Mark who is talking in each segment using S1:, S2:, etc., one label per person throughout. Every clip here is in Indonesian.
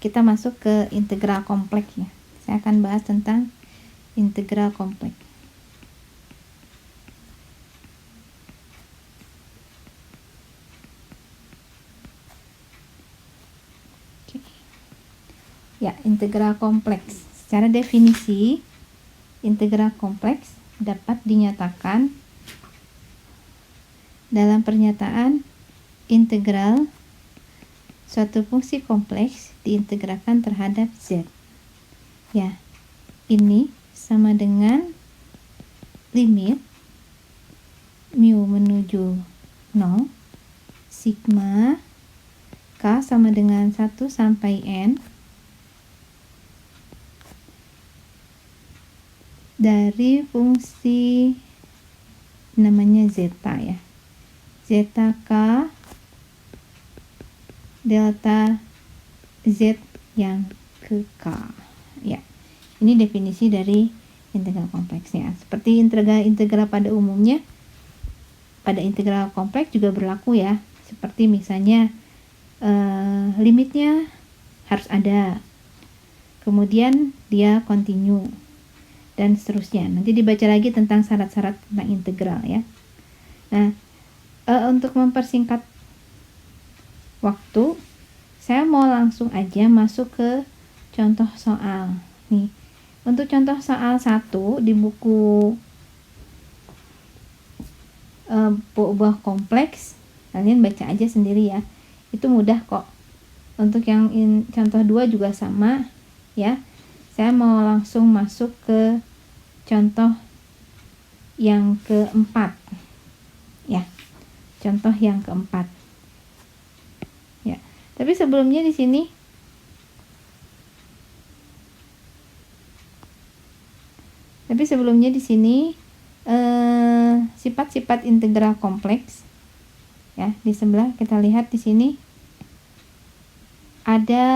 S1: kita masuk ke integral kompleks ya. Saya akan bahas tentang integral kompleks. Ya, integral kompleks. Secara definisi, integral kompleks dapat dinyatakan dalam pernyataan integral suatu fungsi kompleks diintegralkan terhadap Z. Ya, ini sama dengan limit mu menuju 0 sigma K sama dengan 1 sampai N dari fungsi namanya zeta ya. Zeta K delta Z yang ke K. Ya. Ini definisi dari integral kompleksnya. Seperti integral pada umumnya, pada integral kompleks juga berlaku ya. Seperti misalnya limitnya harus ada. Kemudian dia kontinu dan seterusnya. Nanti dibaca lagi tentang syarat-syarat tentang integral ya. Nah, untuk mempersingkat waktu, saya mau langsung aja masuk ke contoh soal. Nih, untuk contoh soal 1 di buku buah kompleks, kalian baca aja sendiri ya. Itu mudah kok. Untuk yang contoh 2 juga sama ya. Saya mau langsung masuk ke contoh yang keempat ya. Contoh yang keempat. Tapi sebelumnya di sini sifat-sifat integral kompleks ya. Di sebelah kita lihat di sini ada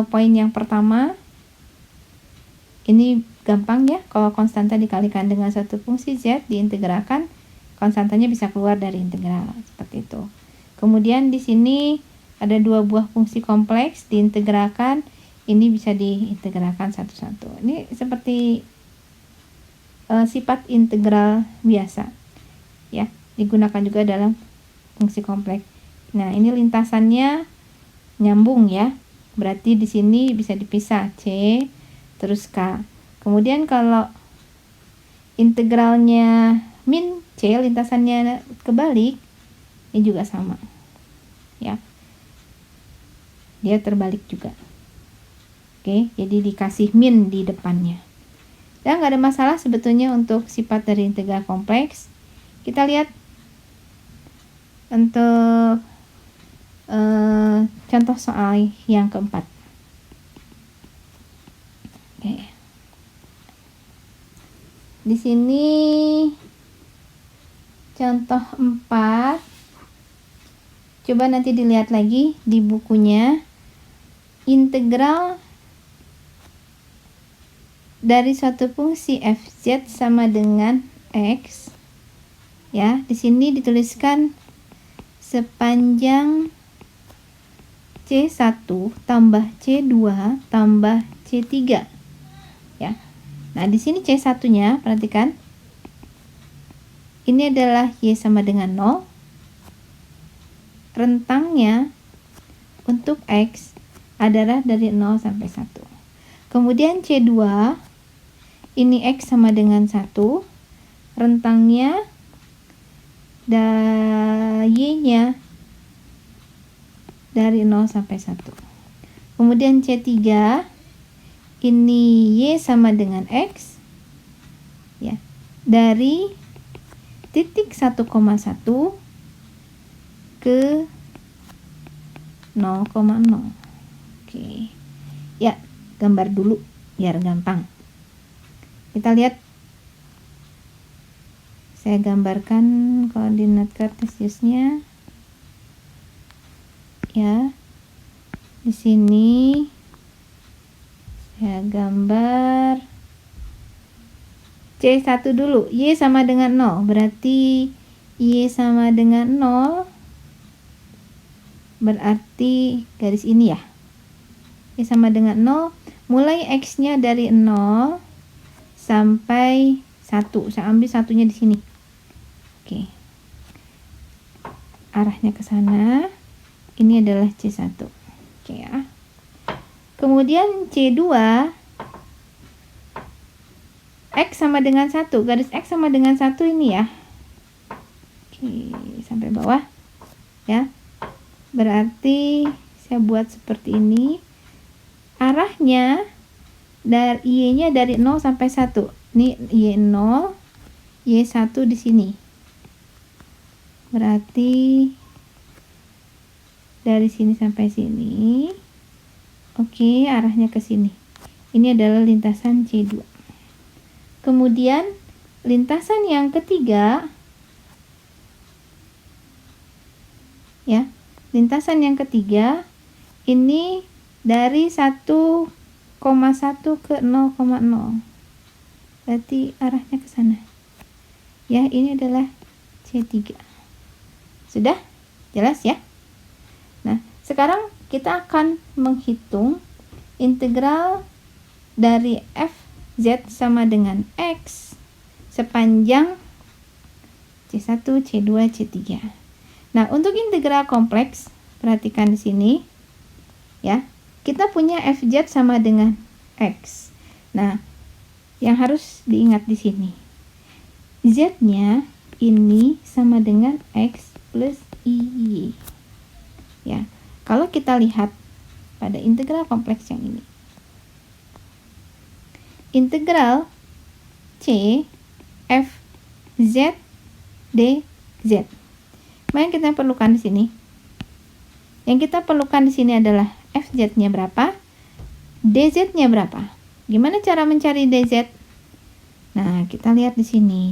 S1: poin yang pertama. Ini gampang ya, kalau konstanta dikalikan dengan satu fungsi Z diintegralkan, konstantanya bisa keluar dari integral seperti itu. Kemudian di sini ada 2 buah fungsi kompleks diintegralkan, ini bisa diintegralkan satu-satu. Ini seperti sifat integral biasa ya, digunakan juga dalam fungsi kompleks. Nah, ini lintasannya nyambung ya. Berarti di sini bisa dipisah C terus K. Kemudian kalau integralnya min C, lintasannya kebalik, ini juga sama ya, dia terbalik juga. Oke, jadi dikasih min di depannya dan nggak ada masalah sebetulnya untuk sifat dari integral kompleks. Kita lihat untuk contoh soal yang keempat. Oke, di sini contoh 4. Coba nanti dilihat lagi di bukunya. Integral dari suatu fungsi fz sama dengan x. Ya, di sini dituliskan sepanjang C1 tambah C2 tambah C3. Ya. Nah, di sini C1-nya perhatikan. Ini adalah y sama dengan 0. Rentangnya untuk X adalah dari 0 sampai 1. Kemudian C2, ini X sama dengan 1. Rentangnya Y-nya dari 0 sampai 1. Kemudian C3, ini Y sama dengan X ya, dari titik 1,1 ke 0,0. Oke. Ya, gambar dulu biar gampang. Kita lihat. Saya gambarkan koordinat kartesiusnya. Ya. Di sini saya gambar C1 dulu. Y sama dengan 0. Berarti Y sama dengan 0. berarti garis ini ya. Y sama dengan 0, mulai X-nya dari 0 sampai 1. Saya ambil satunya di sini. Oke. Arahnya ke sana. Ini adalah C1. Oke ya. Kemudian C2, X sama dengan 1. Garis X sama dengan 1 ini ya. Oke, sampai bawah. Ya. Berarti saya buat seperti ini. Arahnya dari Y-nya dari 0 sampai 1. Ini Y0, Y1 di sini. Berarti dari sini sampai sini. Oke, arahnya ke sini. Ini adalah lintasan C2. Kemudian lintasan yang ketiga, ya. Lintasan yang ketiga ini dari 1,1 ke 0,0. Berarti arahnya ke sana. Ya, ini adalah C3. Sudah? Jelas ya? Nah, sekarang kita akan menghitung integral dari fz sama dengan x sepanjang C1, C2, C3. Nah, untuk integral kompleks, perhatikan di sini. Ya, kita punya fz sama dengan x. Nah, yang harus diingat di sini, z-nya ini sama dengan x plus i. Ya, kalau kita lihat pada integral kompleks yang ini, integral c f z dz. Mana yang kita perlukan di sini? Yang kita perlukan di sini adalah fz-nya berapa, dz-nya berapa. Gimana cara mencari dz? Nah, kita lihat di sini.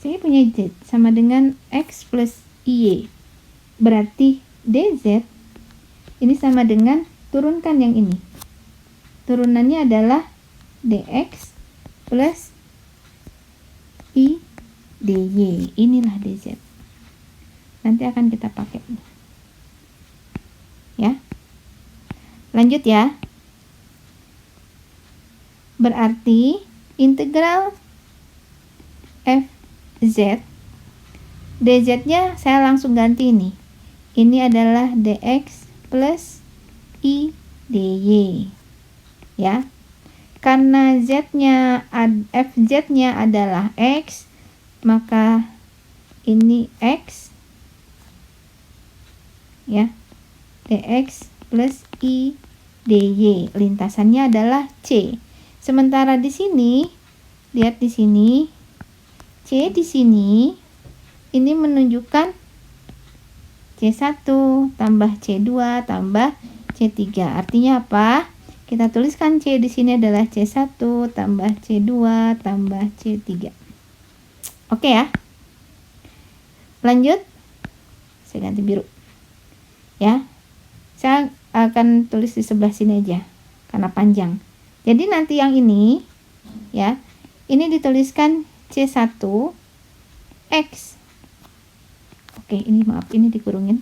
S1: Saya punya z sama dengan x plus y. Berarti dz ini sama dengan, turunkan yang ini. Turunannya adalah dx plus i dy. Inilah dz. Nanti akan kita pakai. Ya. Lanjut ya. Berarti integral fz, dz-nya saya langsung ganti ini. Ini adalah dx plus i dy. Ya. Karena z-nya fz-nya adalah x, maka ini x, ya, dx plus i dy. Lintasannya adalah c. Sementara di sini, lihat di sini, c di sini ini menunjukkan C1 tambah C2 tambah C3. Artinya apa? Kita tuliskan C di sini adalah C1 tambah C2 tambah C3. Oke ya. Lanjut. Saya ganti biru. Ya. Saya akan tulis di sebelah sini aja karena panjang. Jadi nanti yang ini ya, ini dituliskan C1 X. Oke, ini maaf, ini dikurungin.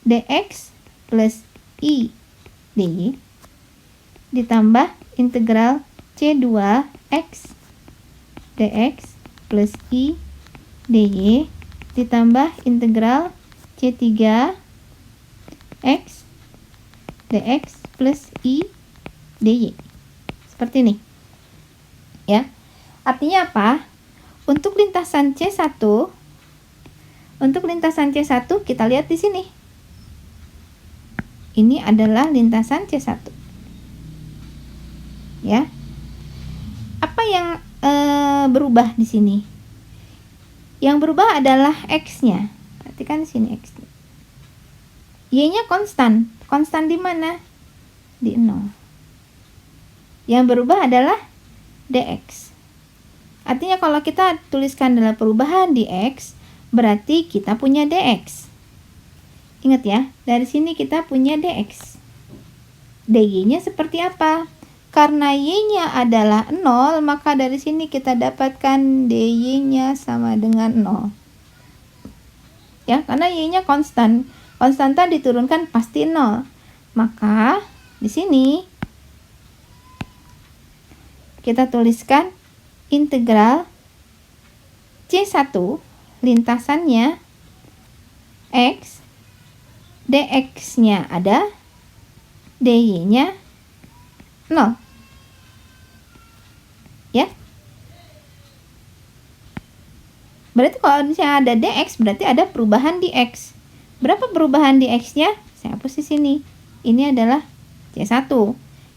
S1: dx plus i dy ditambah integral C2 X dx plus i dy ditambah integral C3 X dx plus i dy. Seperti ini. Ya. Artinya apa? Untuk lintasan C1, kita lihat di sini. Ini adalah lintasan C1. Ya. Apa yang berubah di sini? Yang berubah adalah X-nya. Perhatikan di sini X-nya. Y-nya konstan. Konstan di mana? Di 0. Yang berubah adalah dx. Artinya kalau kita tuliskan adalah perubahan di x, berarti kita punya dx. Ingat ya, dari sini kita punya dx. dy-nya seperti apa? Karena y-nya adalah 0, maka dari sini kita dapatkan dy-nya sama dengan 0. Ya, karena y-nya konstan. Konstanta diturunkan pasti 0. Maka di sini kita tuliskan integral C1 lintasannya X, dx-nya ada, dy-nya 0. Ya. Berarti kalau misalnya ada dx, berarti ada perubahan di x. Berapa perubahan di x-nya? Saya hapus di sini. Ini adalah C1.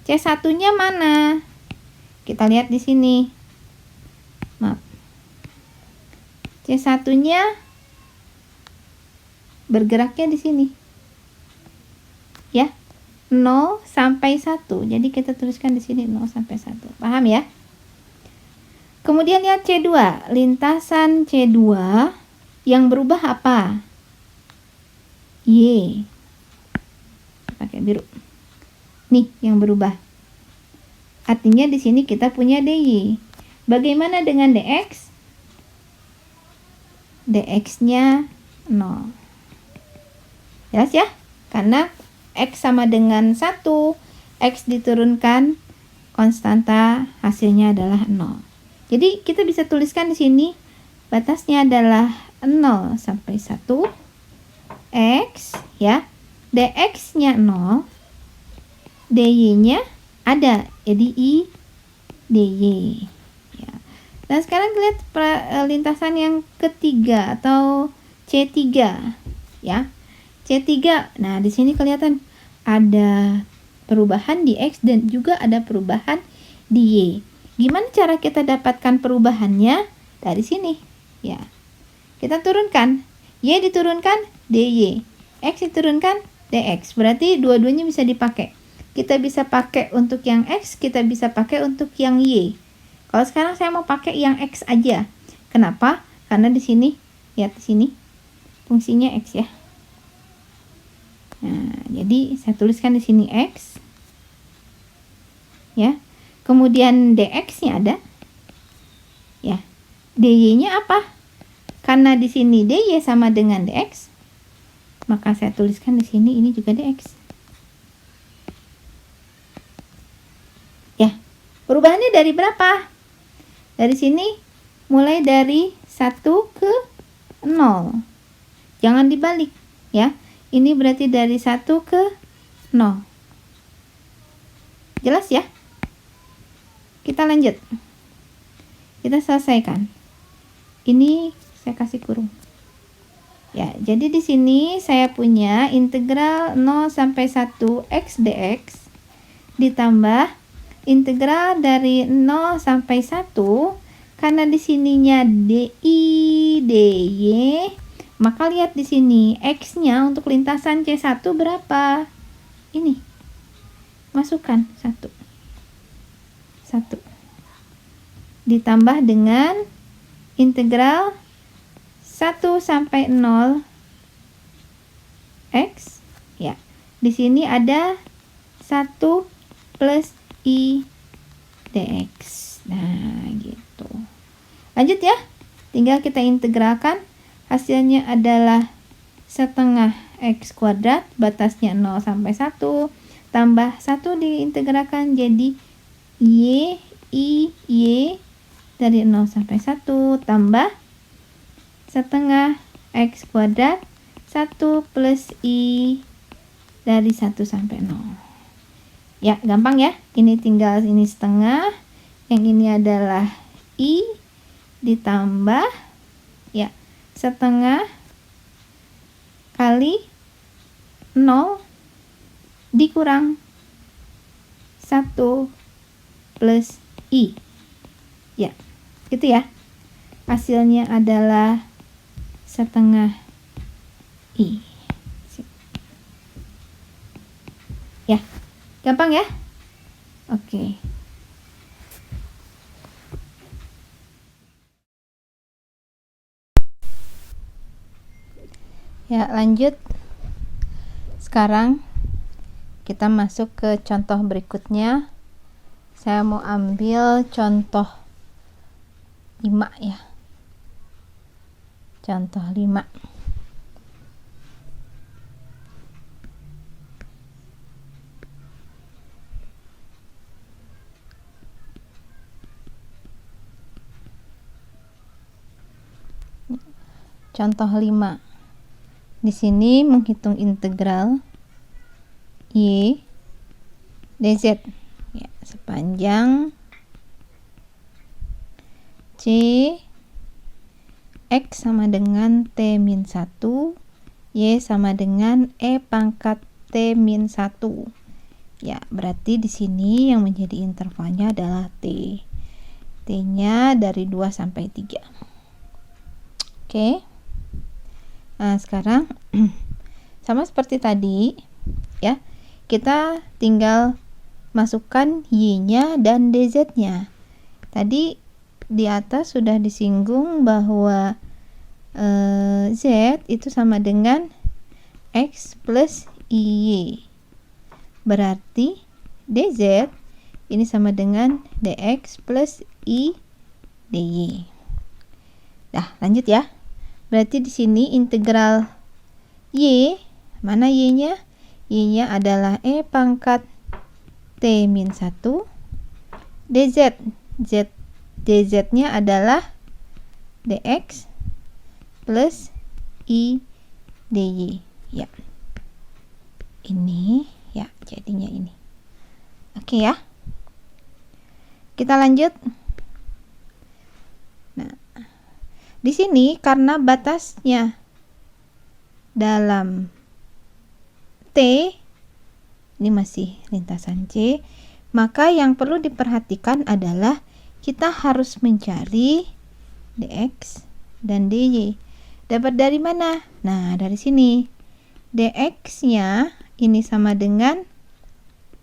S1: C1-nya mana? Kita lihat di sini. Maaf. C1-nya bergeraknya di sini. Ya. 0 sampai 1. Jadi kita tuliskan di sini 0 sampai 1. Paham ya? Kemudian lihat C2. Lintasan C2 yang berubah apa? Y. Pakai biru. Nih yang berubah. Artinya di sini kita punya dy. Bagaimana dengan dx? Dx-nya 0. Jelas ya? Karena x sama dengan 1, x diturunkan konstanta, hasilnya adalah 0. Jadi kita bisa tuliskan di sini batasnya adalah 0 sampai 1 x ya. Dx-nya 0, dy-nya ada, jadi i dy. Ya. Dan sekarang lihat lintasan yang ketiga atau C3 ya. C3. Nah, di sini kelihatan ada perubahan di x dan juga ada perubahan di y. Gimana cara kita dapatkan perubahannya? Dari sini, ya. Kita turunkan. Y diturunkan, dy. X diturunkan, dx. Berarti dua-duanya bisa dipakai. Kita bisa pakai untuk yang x, kita bisa pakai untuk yang y. Kalau sekarang saya mau pakai yang x aja. Kenapa? Karena di sini, lihat di sini, fungsinya x ya. Nah, jadi saya tuliskan di sini x. Ya. Kemudian dx-nya ada. Ya. dy-nya apa? Karena di sini dy sama dengan dx, maka saya tuliskan di sini ini juga dx. Ya. Perubahannya dari berapa? Dari sini mulai dari 1 ke 0. Jangan dibalik, ya. Ini berarti dari 1 ke 0. Jelas ya? Kita lanjut. Kita selesaikan. Ini saya kasih kurung. Ya, jadi di sini saya punya integral 0 sampai 1 x dx ditambah integral dari 0 sampai 1, karena di sininya dy dy, maka lihat di sini x-nya untuk lintasan C1 berapa? Ini. Masukkan 1 ditambah dengan integral 1 sampai 0 x ya. Di sini ada 1 plus i dx. Nah, gitu. Lanjut ya. Tinggal kita integralkan. Hasilnya adalah setengah x kuadrat, batasnya 0 sampai 1, tambah 1 diintegralkan jadi y dari 0 sampai 1 tambah setengah x kuadrat 1 plus i dari 1 sampai 0. Ya, gampang ya. Ini tinggal ini setengah, yang ini adalah i ditambah ya setengah kali 0 dikurang 1 plus i. Ya, gitu ya. Hasilnya adalah setengah i. Ya, gampang ya? Oke. Ya, lanjut. Sekarang kita masuk ke contoh berikutnya. Saya mau ambil contoh 5 ya. Contoh 5. Contoh 5. Di sini menghitung integral y dz ya, sepanjang c x sama dengan t min 1, y sama dengan e pangkat t min 1. Ya, berarti di sini yang menjadi intervalnya adalah t. T-nya dari 2 sampai 3. Oke. Nah, sekarang sama seperti tadi ya. Kita tinggal masukkan y-nya dan dz-nya. Tadi di atas sudah disinggung bahwa z itu sama dengan x plus iy. Berarti dz ini sama dengan dx plus i dy. Nah, lanjut ya. Berarti di sini integral y, mana y-nya? Y-nya adalah e pangkat t min 1 dz. Dz-nya adalah dx plus i dy. Ya. Ini ya, jadinya ini. Oke ya. Kita lanjut. Nah, di sini karena batasnya dalam T, ini masih lintasan C, maka yang perlu diperhatikan adalah kita harus mencari dx dan dy. Dapat dari mana? Nah, dari sini. Dx-nya ini sama dengan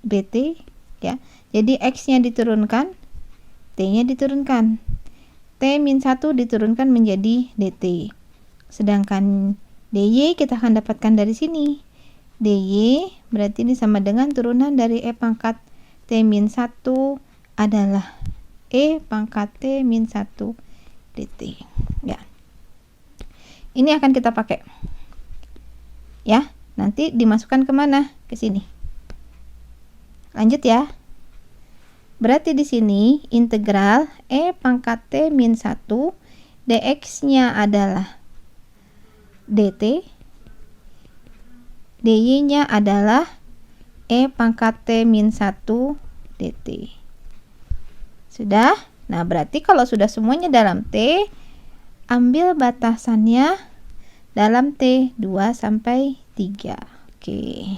S1: bt ya. Jadi x-nya diturunkan, t-nya diturunkan. T-1 diturunkan menjadi dt. Sedangkan dy kita akan dapatkan dari sini. dy berarti ini sama dengan turunan dari e pangkat t-1 adalah e pangkat t-1 dt. Ya. Ini akan kita pakai. Ya, nanti dimasukkan kemana? Ke sini. Lanjut ya. Berarti di sini integral e pangkat t min 1 dx-nya adalah dt, dy-nya adalah e pangkat t min 1 dt. Sudah? Nah, berarti kalau sudah semuanya dalam t, ambil batasannya dalam t 2 sampai 3. Oke.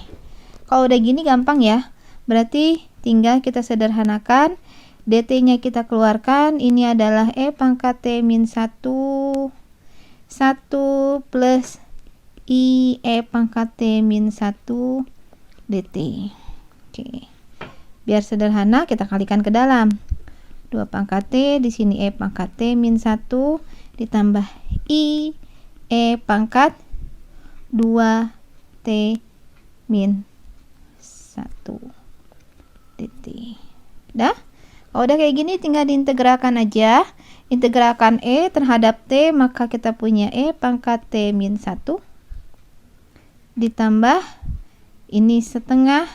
S1: Kalau udah gini gampang ya. Berarti tinggal kita sederhanakan, dt-nya kita keluarkan, ini adalah e pangkat t min 1 plus i e pangkat t min 1 dt. Oke. Biar sederhana kita kalikan ke dalam. 2 pangkat t, di sini e pangkat t min 1 ditambah i e pangkat 2 t min 1 dt. Dah? Kalau udah kayak gini tinggal diintegralkan aja. Integralkan e terhadap t, maka kita punya e pangkat t min 1 ditambah ini setengah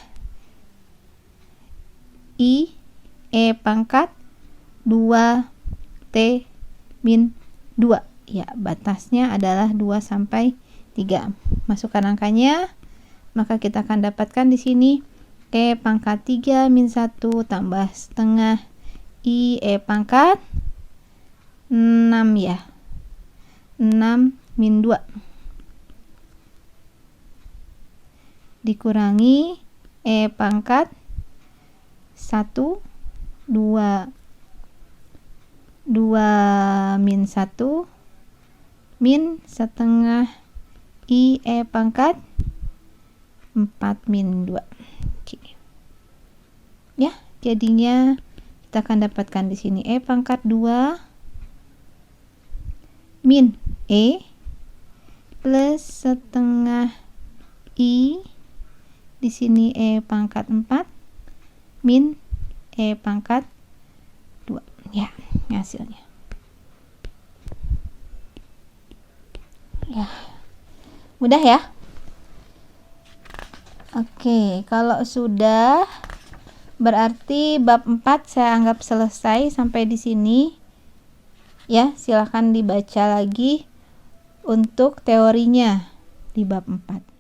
S1: i e pangkat 2 t min 2. Ya, batasnya adalah 2 sampai 3. Masukkan angkanya, maka kita akan dapatkan di sini e pangkat 3 min 1 tambah setengah i e pangkat 6 ya. 6 min 2 dikurangi e pangkat 1 2 min 1 min setengah i e pangkat 4 min 2. Oke. Ya, jadinya kita akan dapatkan di sini e pangkat 2 min e plus setengah i, di sini e pangkat 4 min e pangkat 2. Ya, hasilnya. Ya. Mudah ya? Oke, kalau sudah berarti bab 4 saya anggap selesai sampai di sini. Ya, silakan dibaca lagi untuk teorinya di bab 4.